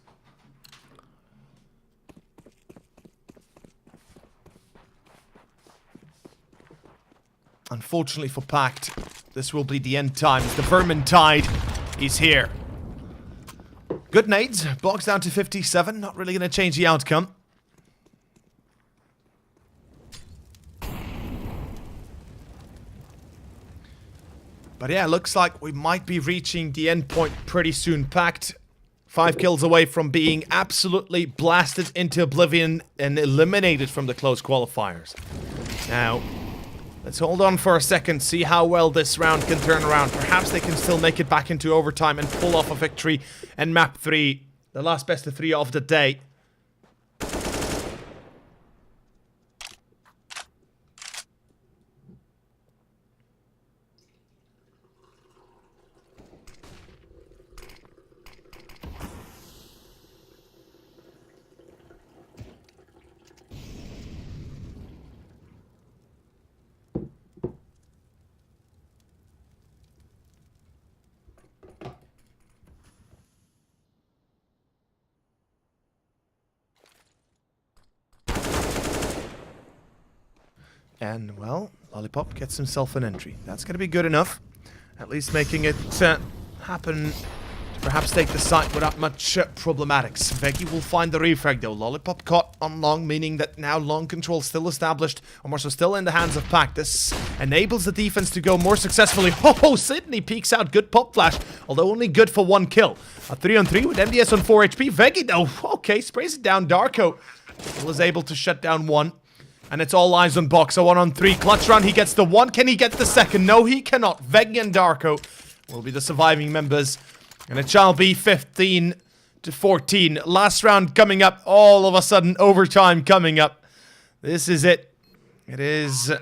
unfortunately for PACT, this will be the end times. The Vermintide is here. Good nades. Blocks down to 57. Not really going to change the outcome. But yeah, looks like we might be reaching the end point pretty soon. PACT 5 kills away from being absolutely blasted into oblivion and eliminated from the close qualifiers. Now, let's hold on for a second, see how well this round can turn around. Perhaps they can still make it back into overtime and pull off a victory in map 3, the last best of 3 of the day. And, well, Lollipop gets himself an entry. That's going to be good enough. At least making it happen to perhaps take the site without much problematics. Veggie will find the refrag, though. Lollipop caught on long, meaning that now long control still established, or more so still in the hands of PACT. This enables the defense to go more successfully. Oh, Sydney peeks out. Good pop flash, although only good for 1 kill. A 3-on-3 with MDS on 4 HP. Veggie, though, okay, sprays it down. Darko still is able to shut down 1. And it's all eyes on Box. A 1-on-3 clutch round. He gets the 1. Can he get the second? No, he cannot. Veggie and Darko will be the surviving members. And it shall be 15 to 14. Last round coming up. All of a sudden, overtime coming up. This is it. It is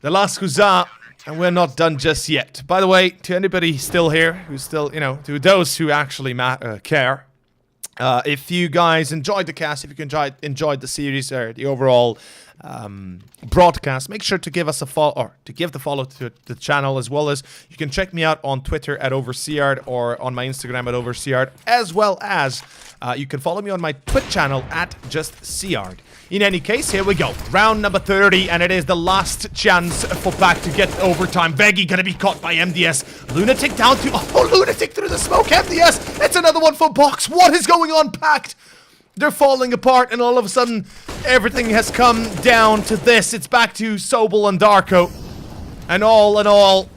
the last huzzah. And we're not done just yet. By the way, to anybody still here, who's still, you know, to those who actually care. If you guys enjoyed the cast, if you enjoyed the series or the overall broadcast, make sure to give us a follow, or to give the follow to the channel, as well as you can check me out on Twitter at Overseard or on my Instagram at Overseard, as well as you can follow me on my Twitch channel at JustSeard. In any case, here we go. Round number 30, and it is the last chance for PACT to get overtime. Veggie gonna be caught by MDS. Lunatic down to... Oh, Lunatic through the smoke. MDS. It's another one for Box. What is going on, PACT? They're falling apart, and all of a sudden, everything has come down to this. It's back to Sobel and Darko. And all in all,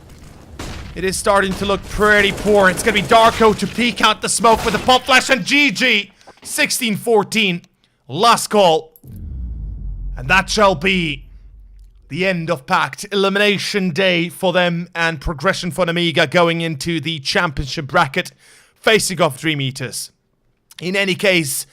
it is starting to look pretty poor. It's gonna be Darko to peek out the smoke with a pop flash, and GG. 16-14. Last call. And that shall be the end of PACT. Elimination day for them and progression for Nemiga going into the championship bracket, facing off Dream Eaters. In any case,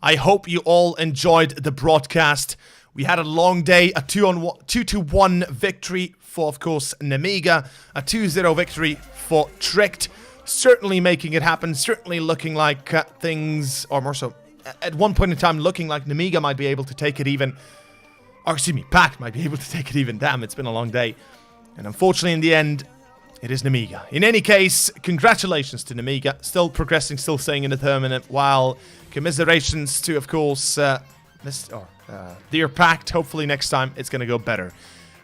I hope you all enjoyed the broadcast. We had a long day, a 2-1 victory for, of course, Nemiga, a 2-0 victory for Tricked. Certainly making it happen, certainly looking like things, or more so, at one point in time, looking like Nemiga might be able to take it even. Or excuse me, PACT might be able to take it even. Damn, it's been a long day. And unfortunately, in the end, it is Nemiga. In any case, congratulations to Nemiga. Still progressing, still staying in the tournament. While commiserations to, of course, dear PACT. Hopefully next time it's going to go better.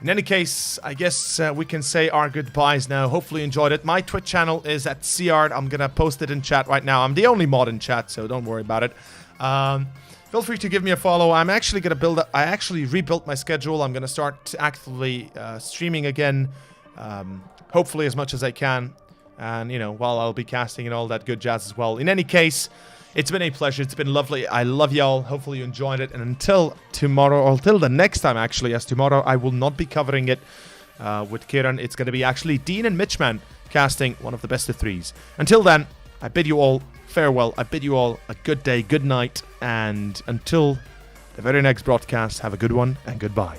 In any case, I guess we can say our goodbyes now. Hopefully you enjoyed it. My Twitch channel is at Seard. I'm going to post it in chat right now. I'm the only mod in chat, so don't worry about it. Feel free to give me a follow. I'm actually going to build I actually rebuilt my schedule. I'm going to start actively streaming again. Hopefully as much as I can. And, you know, while I'll be casting and all that good jazz as well. In any case, it's been a pleasure. It's been lovely. I love y'all. Hopefully you enjoyed it. And until tomorrow, or until the next time, actually, as tomorrow I will not be covering it with Kieran. It's going to be actually Dean and Mitchman casting one of the best of threes. Until then, I bid you all farewell. I bid you all a good day, good night, and until the very next broadcast, have a good one and goodbye.